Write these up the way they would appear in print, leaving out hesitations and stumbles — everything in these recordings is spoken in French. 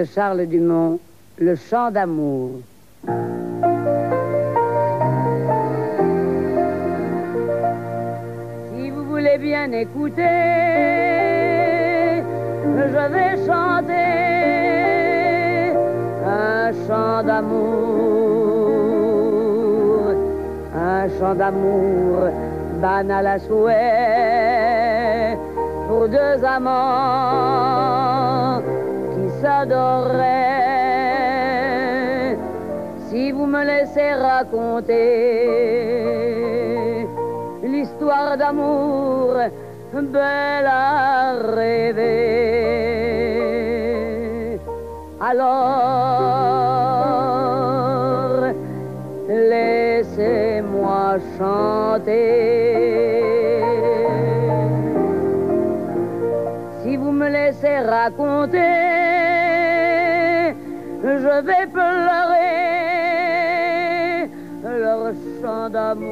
de Charles Dumont, Le chant d'amour. Si vous voulez bien écouter, je vais chanter un chant d'amour banal à souhait pour deux amants qui s'adoraient. Si vous me laissez raconter l'histoire d'amour belle à rêver, alors laissez-moi chanter. Si vous me laissez raconter, je vais pleurer leur chant d'amour,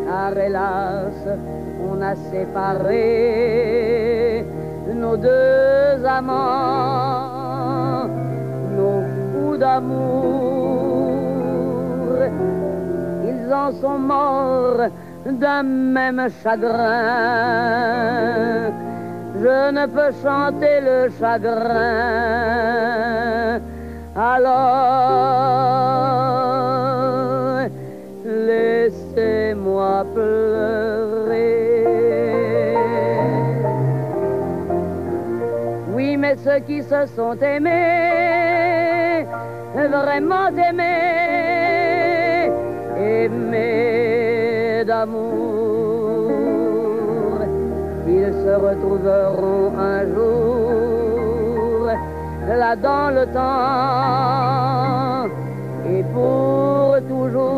car hélas, on a séparé nos deux amants, nos fous d'amour. Ils en sont morts d'un même chagrin. Je ne peux chanter le chagrin. Alors, laissez-moi pleurer. Oui, mais ceux qui se sont aimés, vraiment aimés, aimés d'amour, ils se retrouveront un jour, là dans le temps, et pour toujours.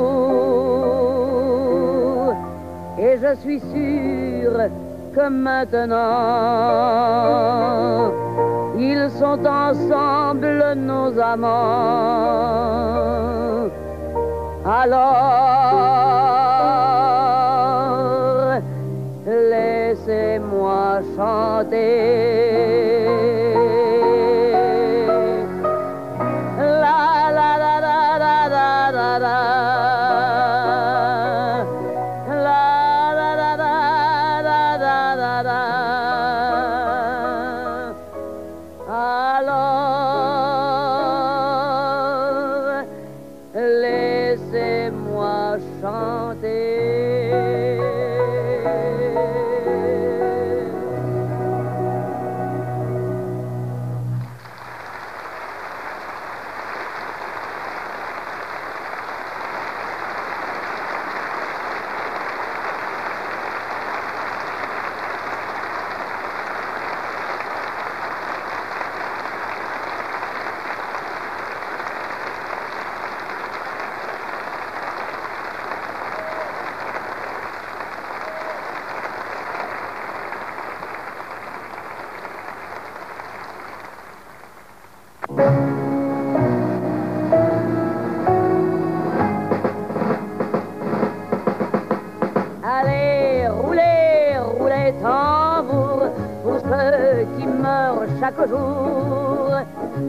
Et je suis sûre que maintenant, ils sont ensemble, nos amants. Alors, laissez-moi chanter. La la la la la la la la. La la la la la la la la. Alors, laissez-moi chanter. Allez, roulez, roulez tambour, pour ceux qui meurent chaque jour,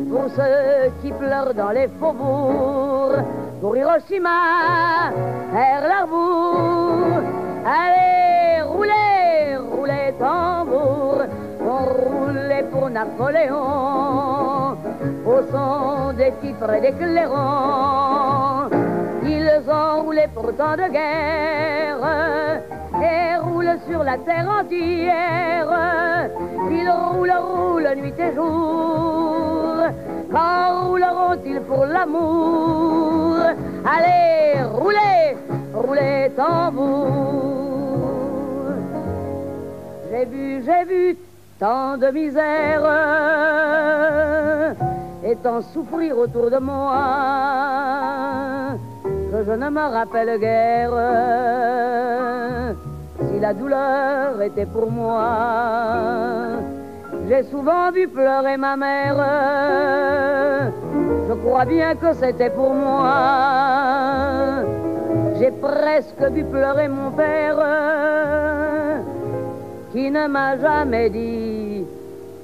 pour ceux qui pleurent dans les faubourgs, pour Hiroshima, Pearl Harbor. Allez, roulez, roulez tambour, on roulait pour Napoléon, au son des titres et des clairons. Ils ont roulé pour tant de guerres et roulent sur la terre entière. Ils roulent, roulent nuit et jour. Quand rouleront-ils pour l'amour? Allez, roulez, roulez tambour. J'ai vu tant de misère et tant souffrir autour de moi que je ne me rappelle guère si la douleur était pour moi. J'ai souvent vu pleurer ma mère, je crois bien que c'était pour moi. J'ai presque vu pleurer mon père, qui ne m'a jamais dit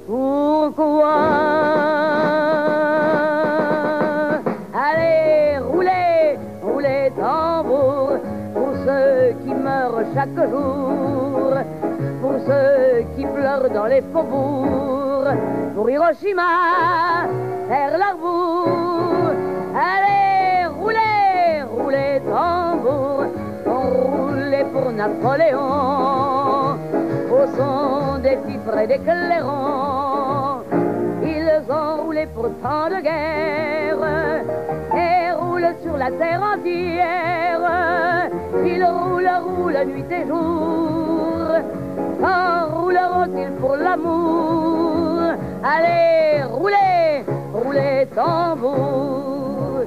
pourquoi. les faubourgs, pour Hiroshima, Pearl Harbor. Allez, roulez, roulez tambour, on roulait pour Napoléon, au son des fifres et des clairons. Ils ont roulé pour tant de guerre et roulent sur la terre entière. Ils roulent nuit et jour. Quand rouleront-ils pour l'amour? Allez, roulez, roulez tambour.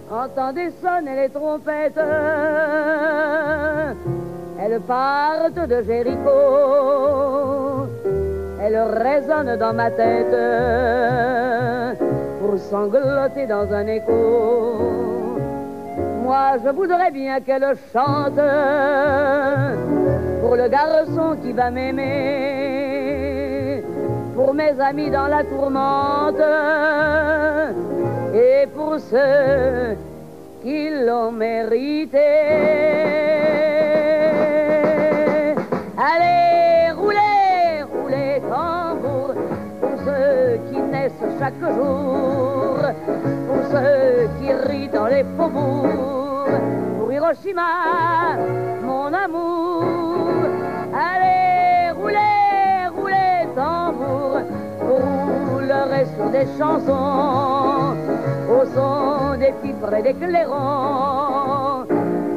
Entendez sonner les trompettes, elles partent de Jéricho. Elles résonnent dans ma tête pour sangloter dans un écho. Moi, je voudrais bien qu'elles chantent pour le garçon qui va m'aimer, pour mes amis dans la tourmente et pour ceux qui l'ont mérité. Allez, roulez, roulez tambour, pour ceux qui naissent chaque jour, pour ceux qui rient dans les faubourgs, pour Hiroshima, mon amour. Allez, roulez, roulez tambour, roulerez sur des chansons, au son des fifres et des clairons.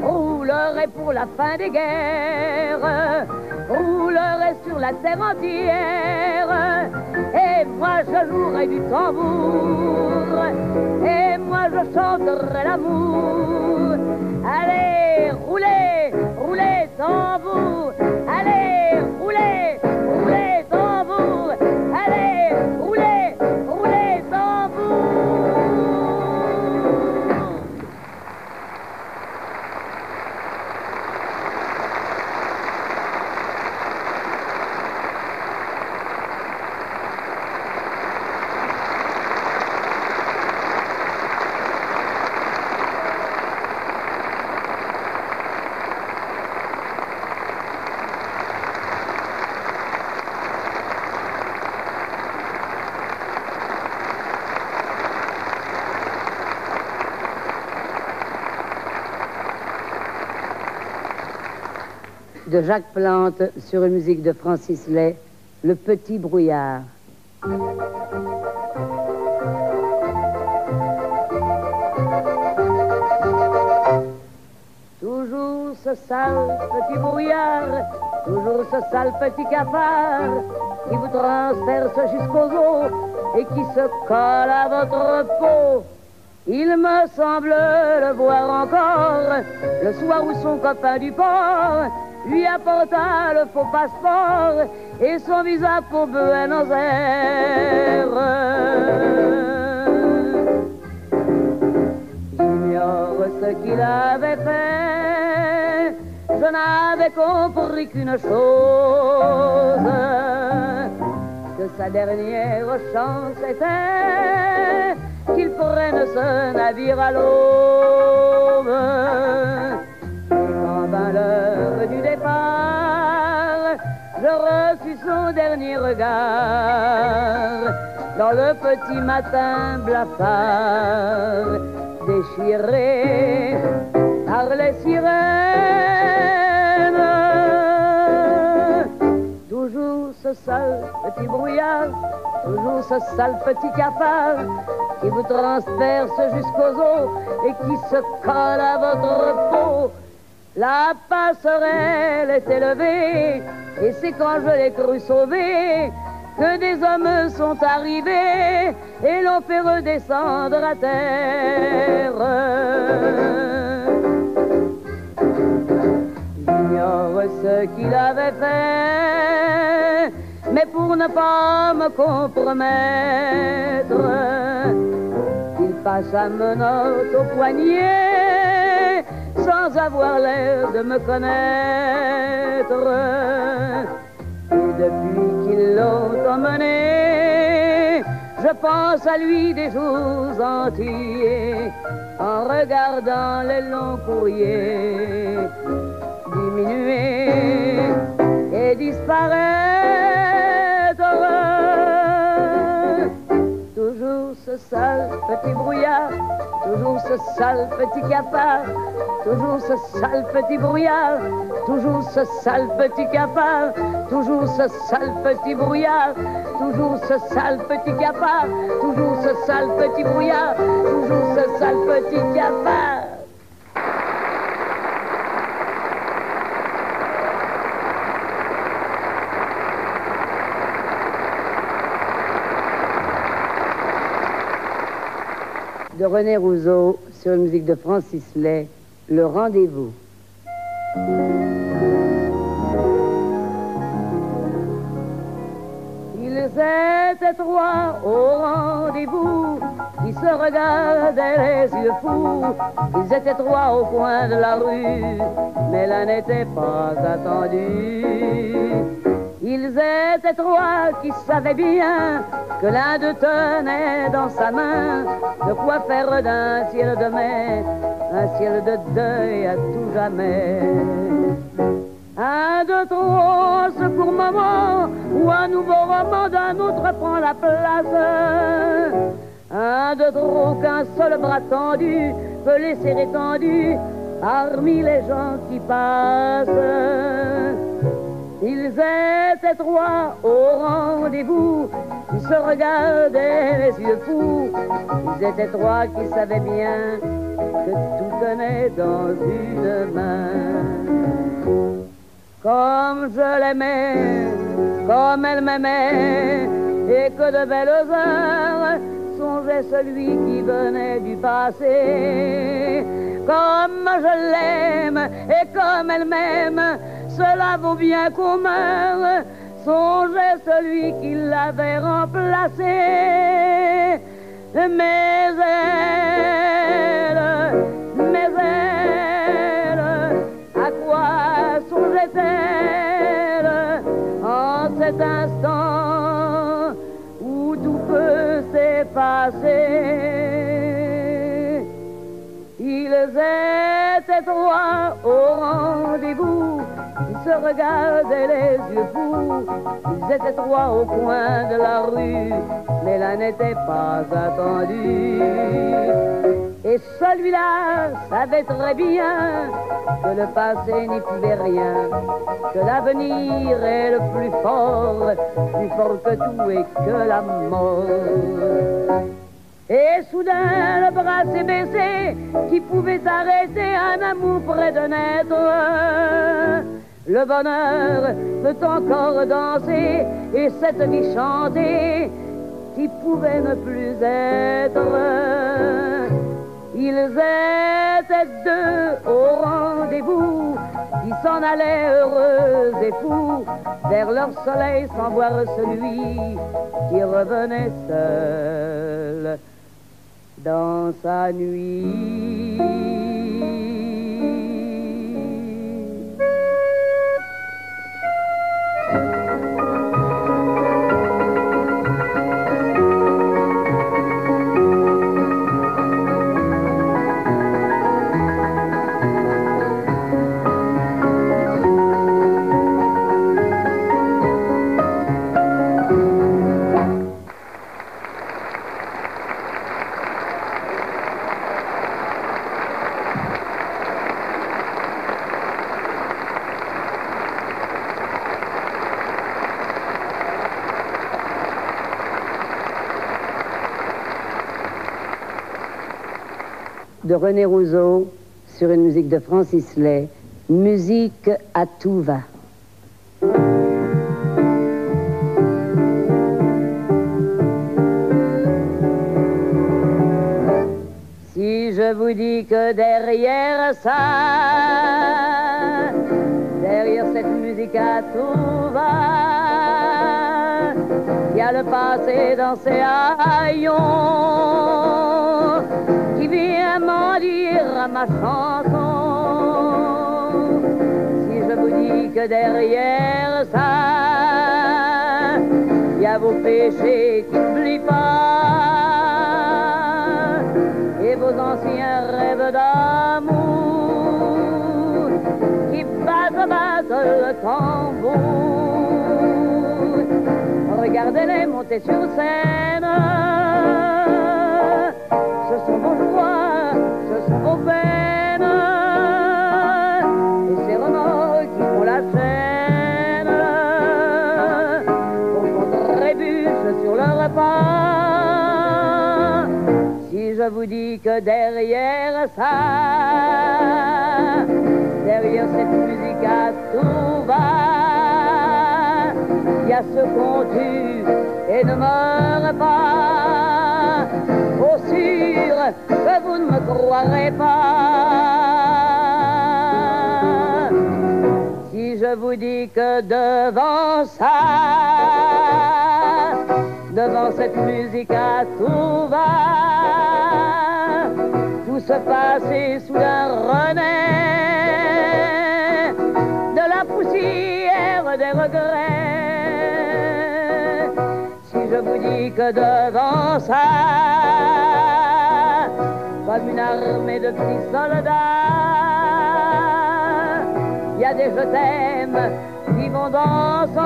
Roulerai pour la fin des guerres, roulerai sur la terre entière. Et moi je jouerai du tambour, et moi je chanterai l'amour. Allez, roulez, roulez tambour, allez, roulez, roulez tambour, allez, roulez, roulez tambour. De Jacques Plante sur une musique de Francis Lay, Le Petit Brouillard. Toujours ce sale petit brouillard, toujours ce sale petit cafard qui vous transperce jusqu'aux os et qui se colle à votre peau. Il me semble le voir encore le soir où son copain du port lui apporta le faux passeport et son visa pour Buenos Aires. J'ignore ce qu'il avait fait, je n'avais compris qu'une chose, que sa dernière chance était qu'il prenne ce navire à l'aube. Quand vint l'heure du départ, je reçus son dernier regard dans le petit matin blafard, déchiré par les sirènes. Toujours ce sale petit brouillard, toujours ce sale petit cafard qui vous transperce jusqu'aux os et qui se colle à votre peau. La passerelle est élevée, et c'est quand je l'ai cru sauvé que des hommes sont arrivés et l'ont fait redescendre à terre. J'ignore ce qu'il avait fait, mais pour ne pas me compromettre, il passe sa menotte au poignet sans avoir l'air de me connaître. Et depuis qu'ils l'ont emmené, je pense à lui des jours entiers en regardant les longs courriers diminuer et et disparaître. Toujours ce sale petit brouillard, toujours ce sale petit cafard, toujours ce sale petit brouillard, toujours ce sale petit cafard, toujours ce sale petit brouillard, toujours ce sale petit cafard, toujours ce sale petit brouillard, toujours ce sale petit cafard. De René Rousseau sur une musique de Francis Lay, Le Rendez-vous. Ils étaient trois au rendez-vous, qui se regardaient les yeux fous. Ils étaient trois au coin de la rue, mais l'un n'était pas attendu. Ils étaient trois qui savaient bien que l'un d'eux tenait dans sa main de quoi faire d'un ciel de mai un ciel de deuil à tout jamais. Un de trop, ce court moment où un nouveau roman d'un autre prend la place. Un de trop qu'un seul bras tendu peut laisser étendu parmi les gens qui passent. Ils étaient trois au rendez-vous, ils se regardaient les yeux fous. Ils étaient trois qui savaient bien que tout tenait dans une main. Comme je l'aimais, comme elle m'aimait, et que de belles heures songeait celui qui venait du passé. Comme je l'aime et comme elle m'aime, cela vaut bien qu'on meure, songeait celui qui l'avait remplacé. Mais elle, à quoi songeait-elle en cet instant où tout peut s'effacer? Ils étaient trois au rendez-vous, ils se regardaient les yeux fous. Ils étaient trois au coin de la rue, mais l'un n'était pas attendu. Et celui-là savait très bien que le passé n'y pouvait rien, que l'avenir est le plus fort que tout et que la mort. Et soudain le bras s'est baissé, qui pouvait arrêter un amour près de naître. Le bonheur peut encore danser et cette vie chanter qui pouvait ne plus être. Ils étaient deux au rendez-vous, qui s'en allaient heureux et fous vers leur soleil sans voir celui qui revenait seul dans sa nuit. De René Rousseau sur une musique de Francis Lay, musique à tout va. Si je vous dis que derrière ça, derrière cette musique à tout va, il y a le passé dans ses haillons qui vient m'en dire à ma chanson. Si je vous dis que derrière ça, il y a vos péchés qui n'oublient pas et vos anciens rêves d'amour qui battent le tambour. monter sur scène. Ce sont vos joies, ce sont vos peines, et ces remords qui font la chaîne, qu'on trébuche sur le repas. Si je vous dis que derrière ça, derrière cette musique à tout va, il y a ce qu'on tue et ne meurt pas. Oh sûr que vous ne me croirez pas si je vous dis que devant ça, devant cette musique à tout va, tout se passe et soudain renaît de la poussière des regrets. Si je vous dis que devant ça, comme une armée de petits soldats, il y a des je t'aime qui vont dansant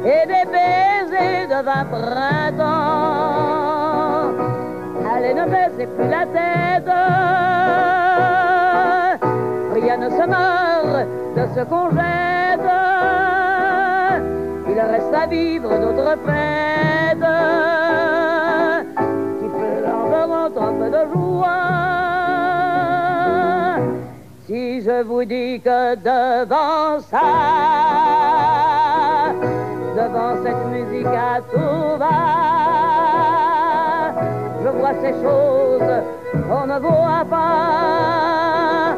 et des baisers de 20 printemps. Allez, ne baissez plus la tête, rien ne se meurt de ce qu'on jette. Il reste à vivre d'autres fêtes qui flamberont un peu de joie. Si je vous dis que devant ça, devant cette musique à tout va, je vois ces choses qu'on ne voit pas.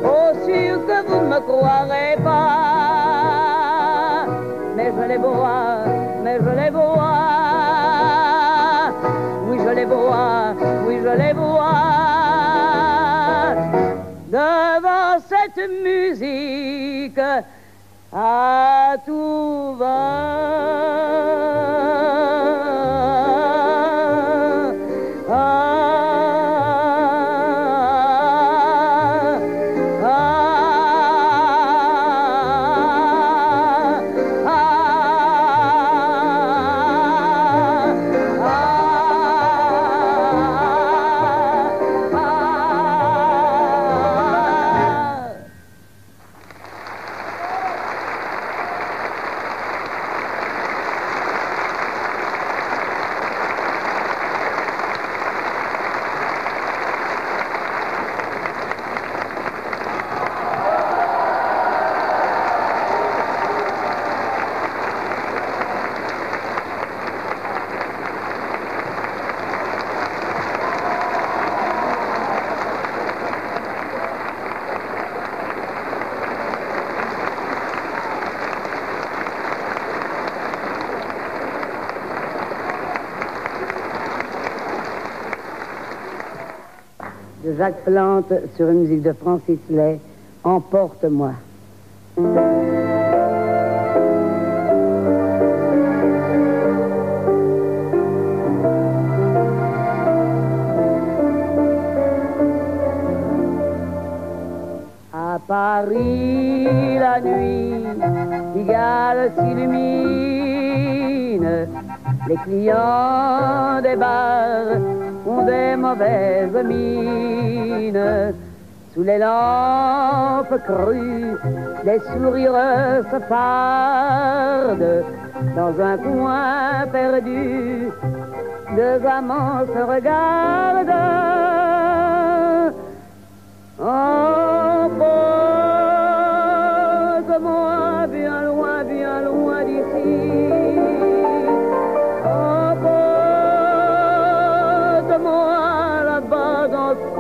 Oh, sûr que vous ne me croirez pas, mais je les vois, mais je les vois. Oui, je les vois, oui, je les vois. Devant cette musique à tout va. De Jacques Plante sur une musique de Francis Lay, Emporte-moi. À Paris, la nuit, Pigalle s'illumine, les clients des bars ont des mauvaises mines. Sous les lampes crues, les sourires se fardent. Dans un coin perdu, deux amants se regardent. Emporte-moi bien loin d'ici.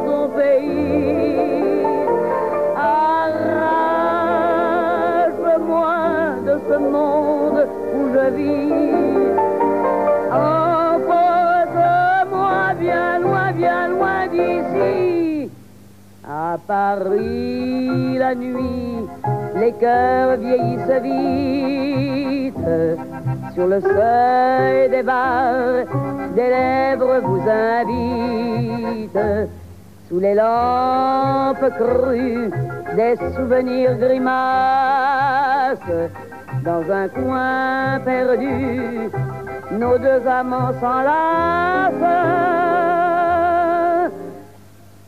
Ton pays, arrache-moi de ce monde où je vis. Emporte-moi bien loin d'ici. À Paris, la nuit, les cœurs vieillissent vite. Sur le seuil des bars, des lèvres vous invitent. Sous les lampes crues, des souvenirs grimacent. dans un coin perdu, nos deux amants s'enlacent.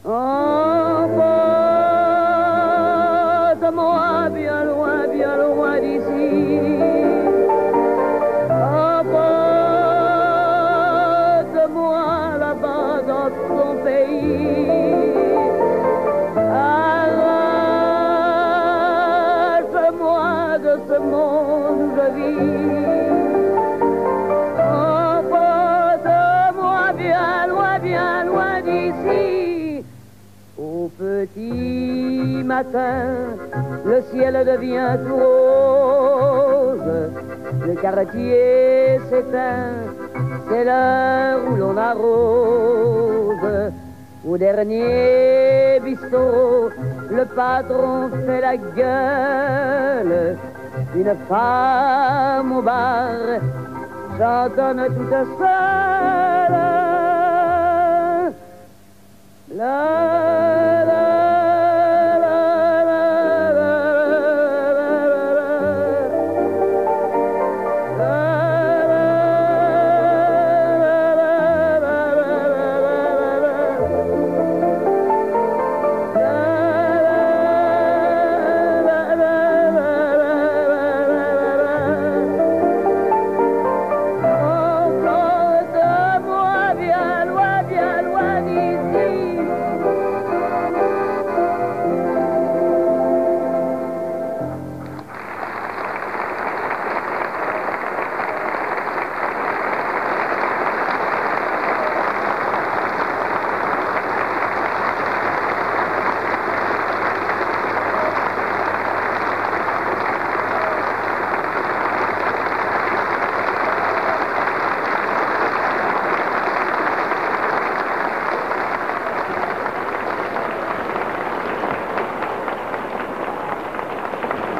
Emporte-moi bien loin d'ici. Emporte-moi là-bas dans ton pays. Arrache-moi de ce monde où je vis. Emporte-moi bien loin d'ici. Au petit matin, le ciel devient tout rose. Le quartier s'éteint, c'est l'heure où l'on arrose. Au dernier bistrot, le patron fait la gueule. Une femme au bar chantonne toute seule. La, la,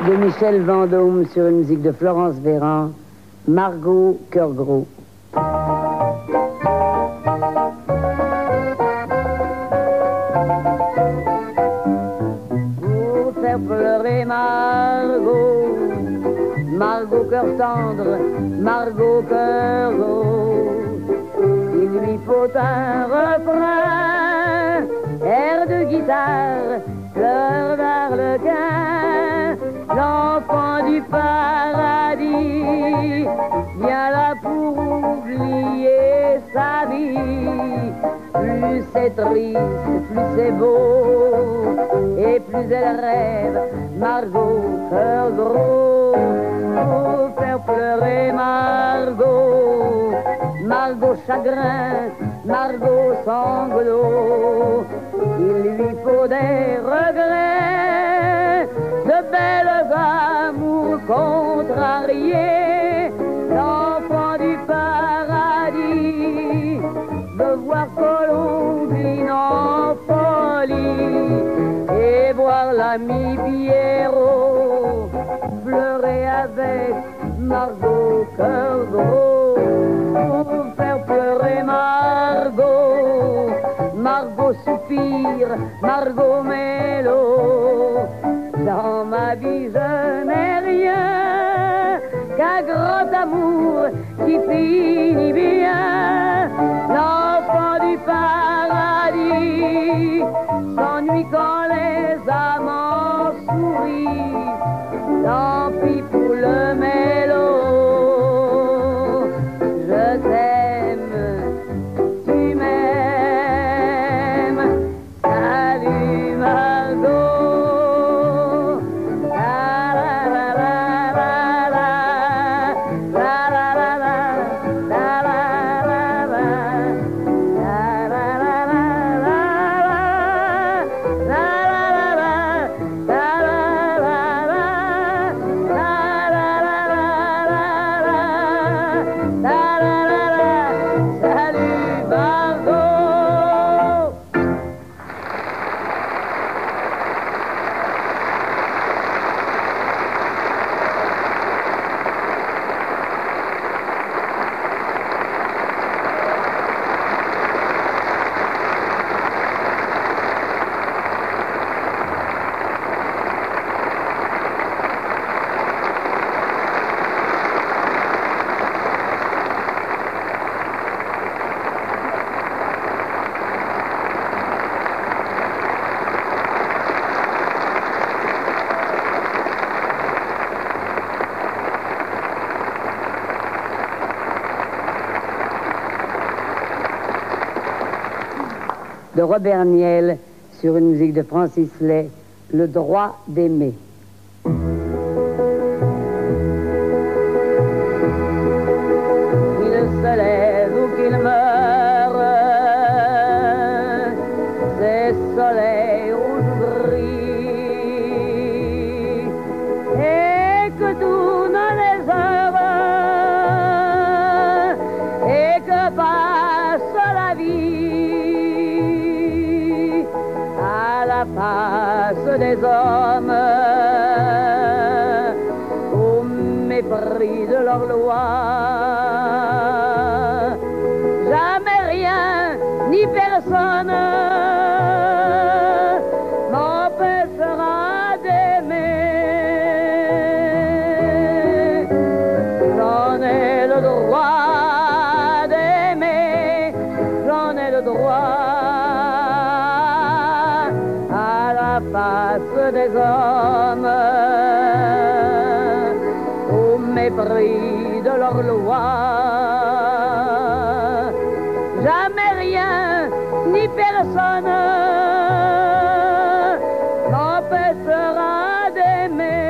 de Michel Vendôme sur une musique de Florence Véran, Margot Cœur Gros. Pour faire pleurer Margot, Margot cœur tendre, Margot cœur gros, il lui faut un refrain, air de guitare, fleur d'arlequin. L'enfant du paradis vient là pour oublier sa vie. Plus c'est triste, plus c'est beau, et plus elle rêve, Margot cœur gros. Pour faire pleurer Margot, Margot chagrin, Margot sanglot, il lui faut des regrets, de belles amours contrariés. L'enfant du paradis veut voir Colombine en folie et voir l'ami Pierrot pleurer avec Margot cœur gros. Pour faire pleurer Margot, Margot soupire, Margot mélo. Dans ma vie je n'ai rien qu'un grand amour qui finit bien. L'enfant du paradis s'ennuie quand les amants sourient. Tant pis pour le mélo. Je t'aime, tu m'aimes. Salut Margot. La la la la la la la la la la la. de Robert Niel sur une musique de Francis Lay, Le droit d'aimer. Qu'il se lève ou qu'il meure, c'est soleil rouge brille, et que tournent les heures, et que passe la vie à la face des hommes, au mépris de leurs lois. Jamais rien ni personne m'empêchera d'aimer. J'en ai le droit d'aimer, j'en ai le droit à la face des hommes, au mépris de leurs lois. Jamais rien ni personne m'empêchera d'aimer.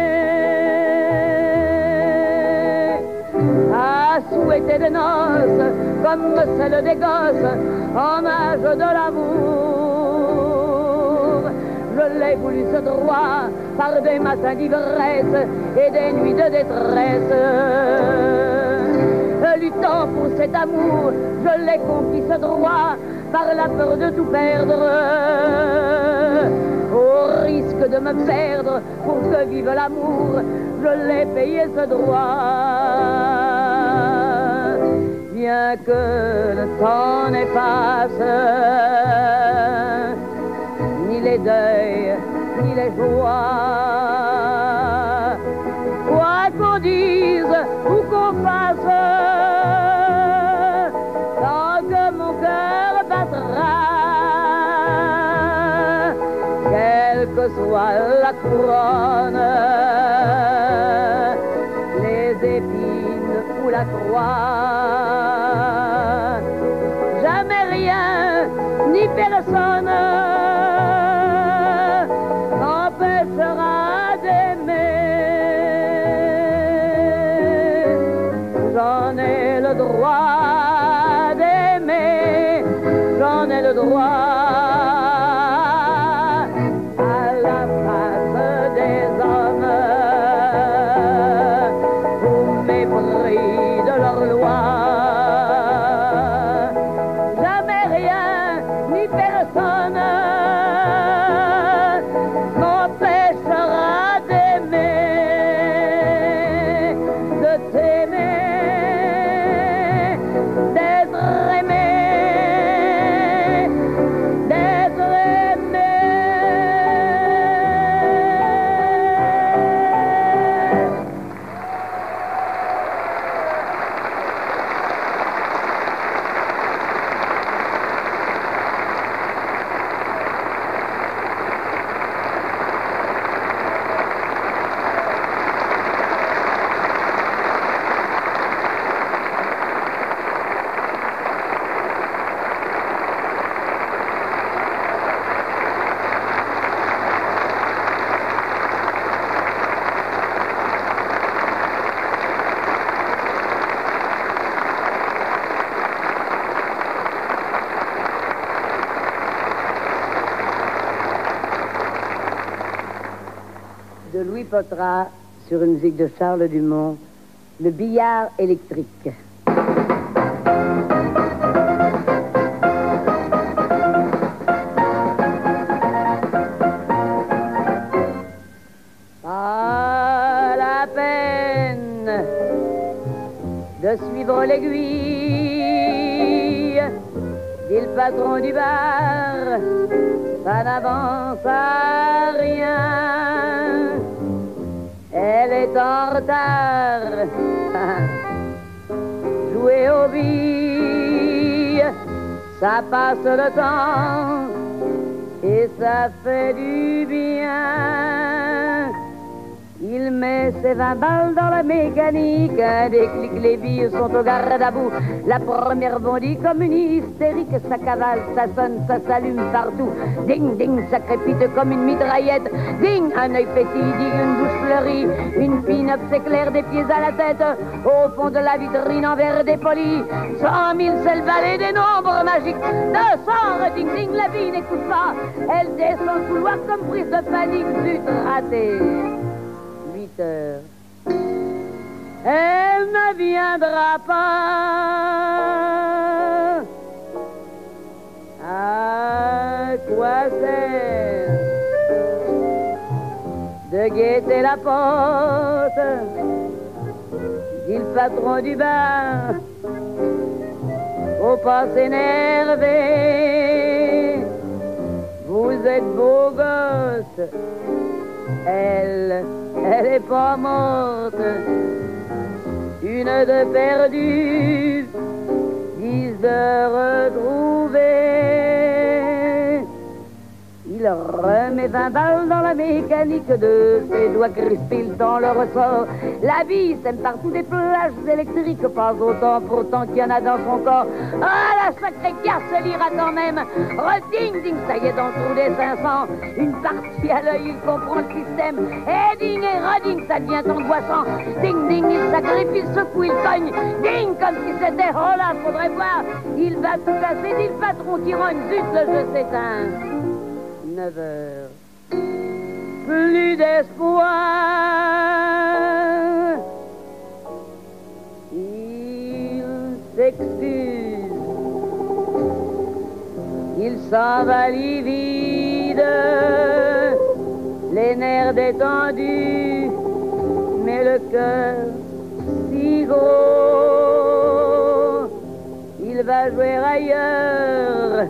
À souhaiter des noces comme celle des gosses en âge de l'amour, je l'ai voulu ce droit par des matins d'ivresse et des nuits de détresse. Luttant pour cet amour, je l'ai conquis ce droit par la peur de tout perdre. Au risque de me perdre pour que vive l'amour, je l'ai payé ce droit. Bien que le temps n'efface ni les deuils, ni les joies, quoi qu'on dise ou qu'on fasse, tant que mon cœur battra, quelle que soit la couronne, les épines ou la croix, jamais rien ni personne m'empêchera d'aimer. J'en ai le droit d'aimer, j'en ai le droit à la face des hommes, au mépris de leurs lois. Jamais rien ni personne m'empêchera d'aimer, de t'aimer, d'être aimé, d'être aimé. De Louis Pottras sur une musique de Charles Dumont, Le billard électrique. Pas la peine de suivre l'aiguille, dit le patron du bar, ça n'avance à rien. Elle est en retard. Jouer aux billes, ça passe le temps et ça fait du bien. Il met ses 20 balles dans la mécanique, un déclic, les billes sont au garde à bout. La première bondit comme une hystérique, ça cavale, ça sonne, ça s'allume partout. Ding, ding, ça crépite comme une mitraillette. Ding, un œil pétille, ding, une bouche fleurie. Une pin-up s'éclaire des pieds à la tête. Au fond de la vitrine en verre dépoli, 100 000, c'est le balai des nombres magiques. 200, ding, ding, la vie n'écoute pas. Elle descend le couloir comme prise de panique. Zut, raté. 8 heures. Elle ne viendra pas. À quoi sert de guetter la porte? Dit le patron du bar. Faut pas s'énerver. Vous êtes beau gosse. Elle est pas morte. Une de perdue, 10 de retrouvée. Il remet 20 balles dans la mécanique de ses doigts crispés dans le ressort. La vie sème partout des plages électriques, pas autant pourtant qu'il y en a dans son corps. Ah, la sacrée garce lira quand même. Reding, ding, ça y est, dans le trou des 500. Une partie à l'œil, il comprend le système. Et ding et reding, ça devient angoissant. Ding, ding, il s'agrippe, il secoue, il cogne. Ding, comme si c'était, oh là, faudrait voir. Il va tout casser, dit le patron qui rogne. Zut, le jeu s'éteint. 9 heures. Plus d'espoir. Il s'excuse. Il s'en va livide, les nerfs détendus, mais le cœur si gros. Il va jouer ailleurs.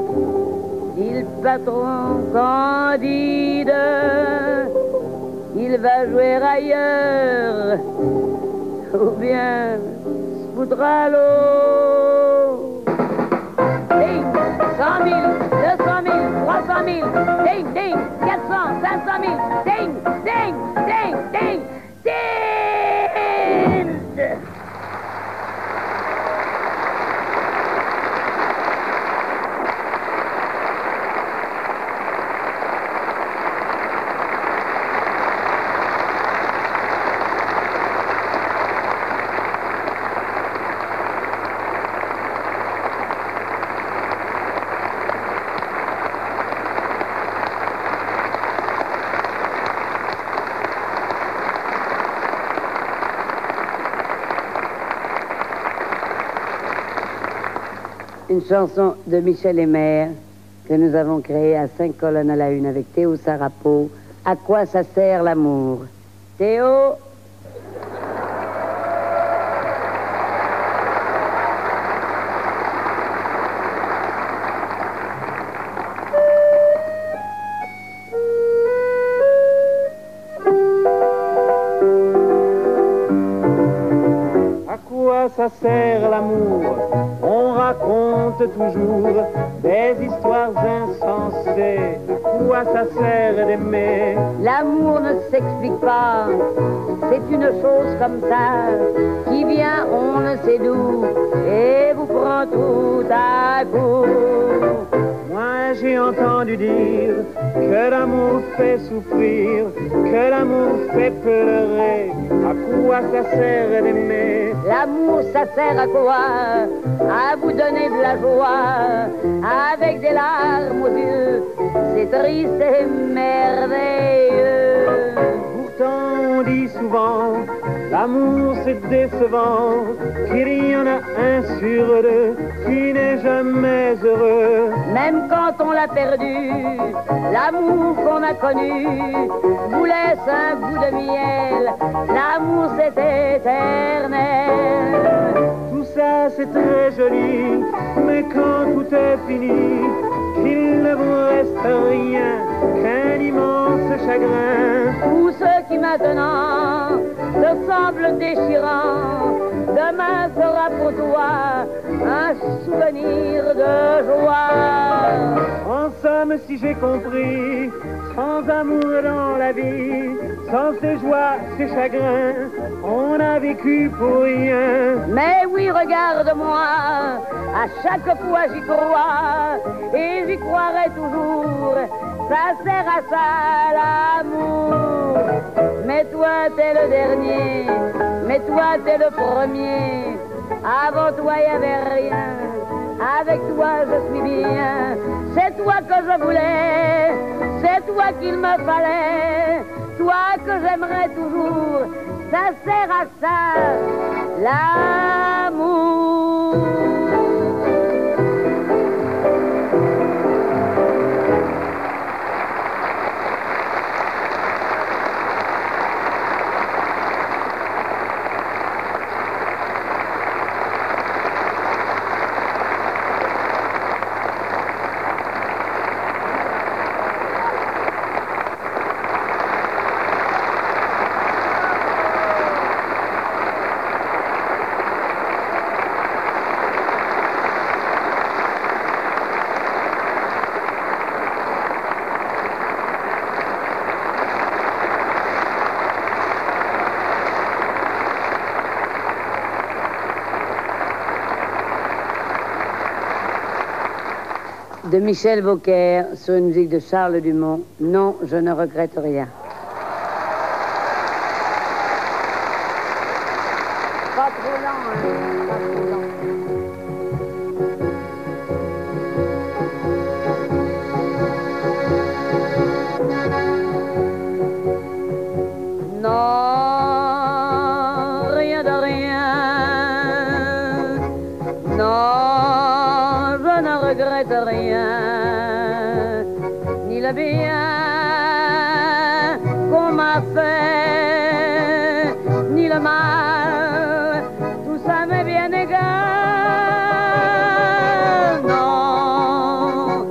Il patron candide, il va jouer ailleurs, ou bien se foutre à l'eau. Ding, 100 000, 200 000, 300 000, ding, ding, 400, 500 000, ding, ding, ding, ding, ding. Une chanson de Michel Hémer que nous avons créée à 5 colonnes à la une avec Théo Sarapo. À quoi ça sert l'amour? Théo? À quoi ça sert l'amour? On raconte toujours des histoires insensées. À quoi ça sert d'aimer? L'amour ne s'explique pas, c'est une chose comme ça, qui vient on ne sait d'où, et vous prend tout à coup. Moi j'ai entendu dire que l'amour fait souffrir, que l'amour fait pleurer. À quoi ça sert d'aimer? L'amour, ça sert à quoi? À vous donner de la joie, avec des larmes aux yeux. C'est triste et merveilleux. Pourtant on dit souvent, l'amour c'est décevant, qu'il y en a un sur deux qui n'est jamais heureux. Même quand on l'a perdu, l'amour qu'on a connu vous laisse un goût de miel. L'amour c'est éternel. Tout ça c'est très joli, mais quand tout est fini, qu'il ne vous reste rien qu'un immense chagrin. Tout ce qui maintenant te semble déchirant, demain sera pour toi un souvenir de joie. En somme, comme si j'ai compris, sans amour dans la vie, sans ses joies, ses chagrins, on a vécu pour rien. Mais oui, regarde-moi, à chaque fois j'y crois, et j'y croirai toujours, ça sert à ça l'amour. Mais toi t'es le dernier, mais toi t'es le premier, avant toi y avait rien, avec toi je suis bien. C'est toi que je voulais, c'est toi qu'il me fallait, toi que j'aimerais toujours, ça sert à ça l'amour. De Michel Beaucaire, sur une musique de Charles Dumont. Non, je ne regrette rien. Pas trop lent, hein? Pas trop lent. Non, rien de rien. Non, je ne regrette rien, ni le bien qu'on m'a fait, ni le mal, tout ça m'est bien égal. Non,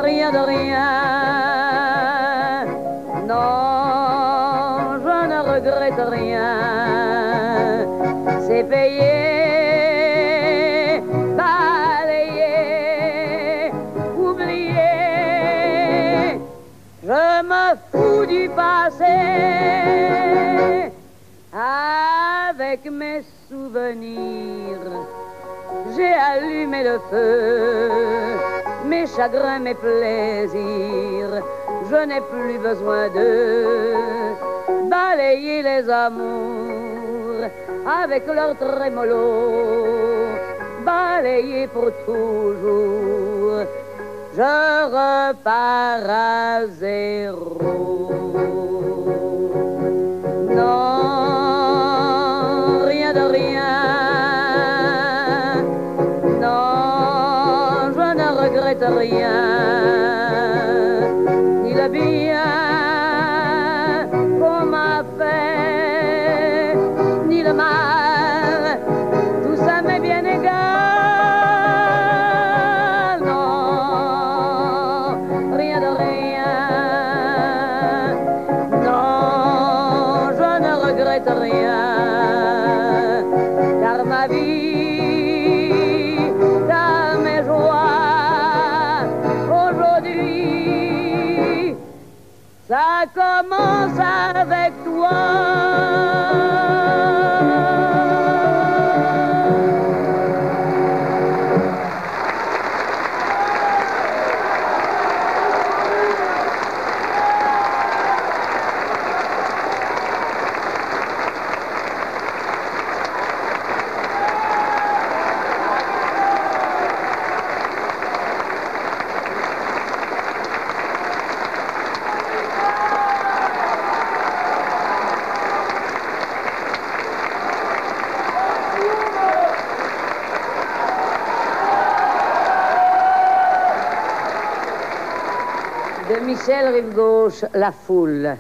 rien de rien, non, je ne regrette rien, c'est payé. Je me fous du passé avec mes souvenirs. J'ai allumé le feu, mes chagrins, mes plaisirs. Je n'ai plus besoin de balayer les amours avec leur trémolo, balayer pour toujours. Je repars à zéro. Non, rien de rien. Non, je ne regrette rien, ni le bien qu'on m'a fait, ni le mal, tout ça m'est bien égal. Rien, car ma vie, dans mes joies, aujourd'hui, ça commence avec toi. De Michel Rive-Gauche, La Foule.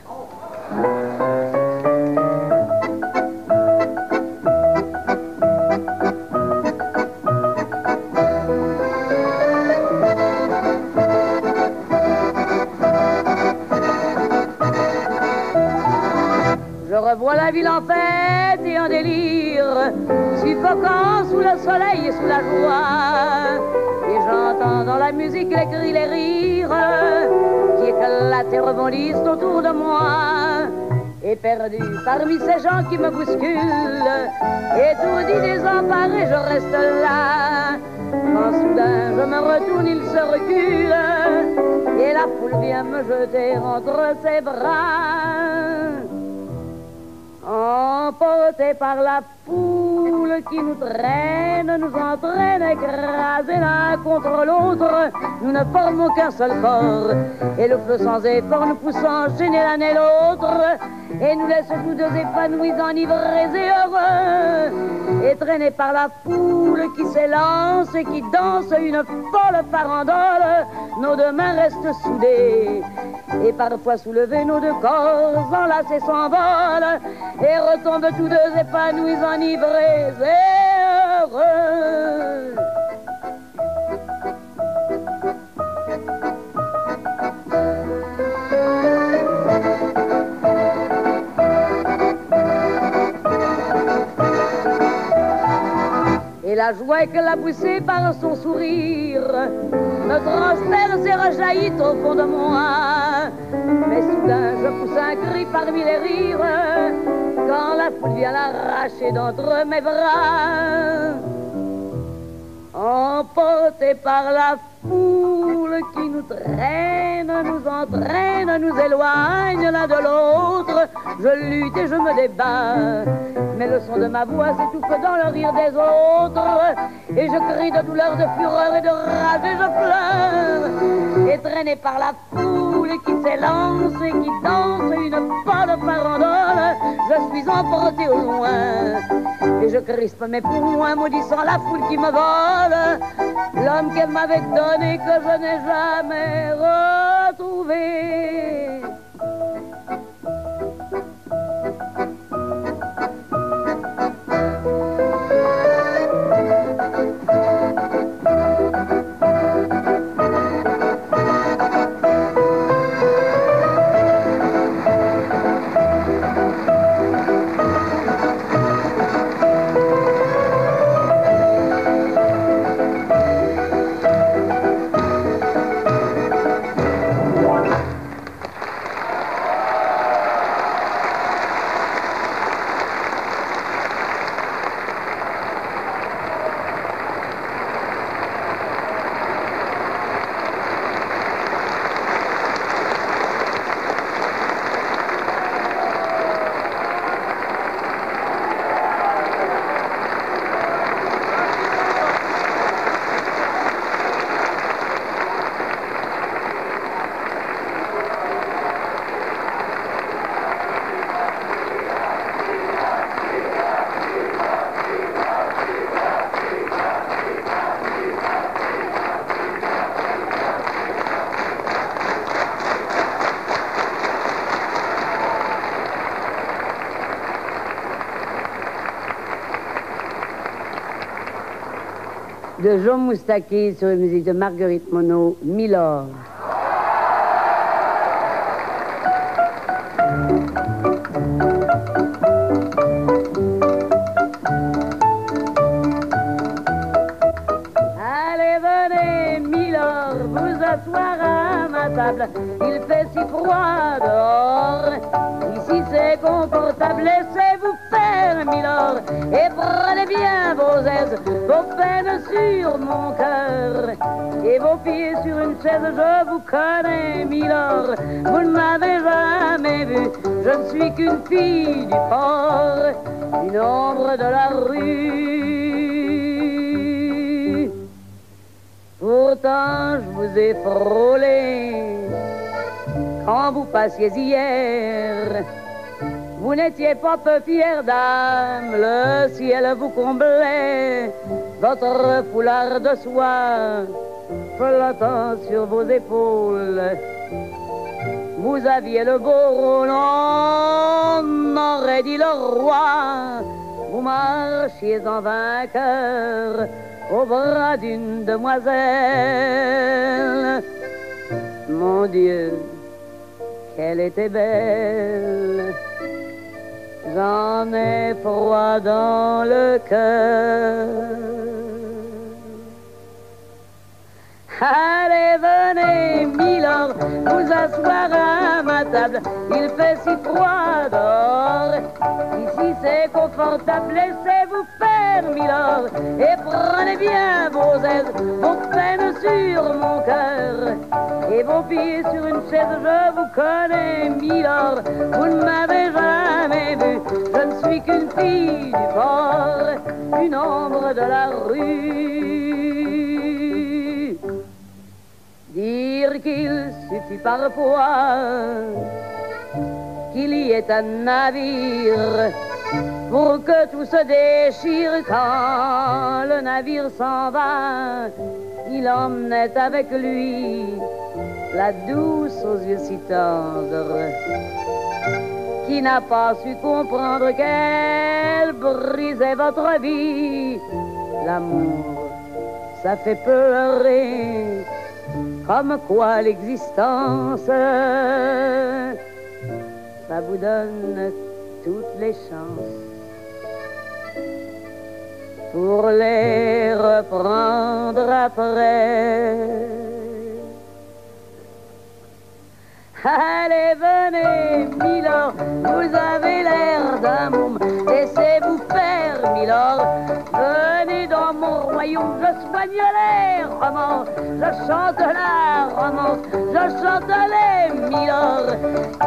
Je revois la ville en fête et en délire, suffocant sous le soleil et sous la joie, et j'entends entendant la musique, les cris, les rires qui éclatent et rebondissent autour de moi. Et perdu parmi ces gens qui me bousculent, étourdi, désemparé, je reste là. Quand soudain je me retourne, il se recule, et la foule vient me jeter entre ses bras. Emporté par la foule qui nous traîne, nous entraîne écrasés l'un contre l'autre, nous ne formons qu'un seul corps, et le feu sans effort nous pousse à enchaîner l'un et l'autre, et nous laisse tous deux épanouis, enivrés et heureux, et traînés par la foule qui s'élance et qui danse une folle farandole. Nos deux mains restent soudées, et parfois soulevés, nos deux corps enlacés s'envolent, et retombent tous deux épanouis, enivrés et heureux. Et la joie éclaboussée par son sourire me transperce et rejaillit au fond de moi. Mais soudain je pousse un cri parmi les rires quand la foule vient l'arracher d'entre mes bras. Emporté par la foule qui nous traîne, nous entraîne, nous éloigne l'un de l'autre, je lutte et je me débat, mais le son de ma voix s'étouffe dans le rire des autres, et je crie de douleur, de fureur et de rage, et je pleure, et traîné par la foule qui s'élance et qui danse une folle farandole, je suis emporté au loin, et je crispe mes poings, maudissant la foule qui me vole, l'homme qu'elle m'avait donné, que je n'ai jamais retrouvé. De Jean Moustaki sur la musique de Marguerite Monod, Milord. Allez, venez, Milord, vous asseoir à ma table. Il fait si froid dehors. Ici c'est confortable, laissez-vous faire, Milord, et prenez bien vos aises, vos peines sur mon cœur, et vos pieds sur une chaise. Je vous connais, Milord, vous ne m'avez jamais vu, je ne suis qu'une fille du port, une ombre de la rue. Pourtant je vous ai frôlé quand vous passiez hier. Vous n'étiez pas peu fière d'âme, le ciel vous comblait, votre foulard de soie flottant sur vos épaules. Vous aviez le beau rôle, on aurait dit le roi. Vous marchiez en vainqueur au bras d'une demoiselle. Mon Dieu, qu'elle était belle. J'en ai froid dans le cœur. Allez, venez, Milord, vous asseoir à ma table. Il fait si froid dehors. Ici c'est confortable, laissez-vous faire, Milord, et prenez bien vos aises, vos peines sur mon cœur, et vos pieds sur une chaise. Je vous connais, Milord, vous ne m'avez jamais vu. Je ne suis qu'une fille du port, une ombre de la rue. Dire qu'il suffit parfois qu'il y ait un navire pour que tout se déchire. Quand le navire s'en va, il emmenait avec lui la douce aux yeux si tendres, qui n'a pas su comprendre qu'elle brisait votre vie. L'amour, ça fait pleurer, comme quoi l'existence, ça vous donne toutes les chances pour les reprendre après. Allez, venez, Milord, vous avez l'air d'un môme, laissez-vous faire, Milord. Venez dans mon royaume, je soigne les romans, je chante la romance, je chante les Milord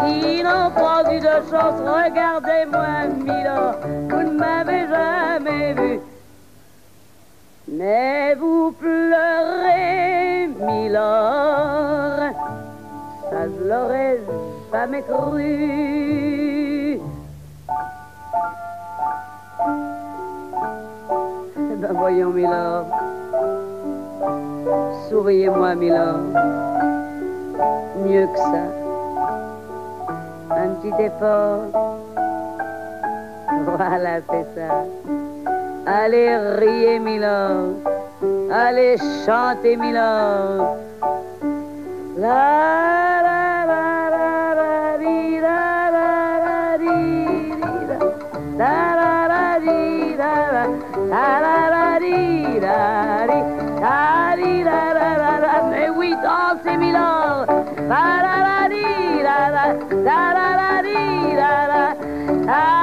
qui n'ont pas eu de chance. Regardez-moi, Milord, vous ne m'avez jamais vu, mais vous pleurez, Milord. Ça, je l'aurais jamais cru. Ben voyons, Milord, souriez-moi, Milord, mieux que ça, un petit effort, voilà, c'est ça. Allez, riez, Milord, allez, chantez, Milord. La la la la la di la la la di la la la la di la la la la di la di la la la. Mais oui, dansez, Milord. La la la di la la la la di la la.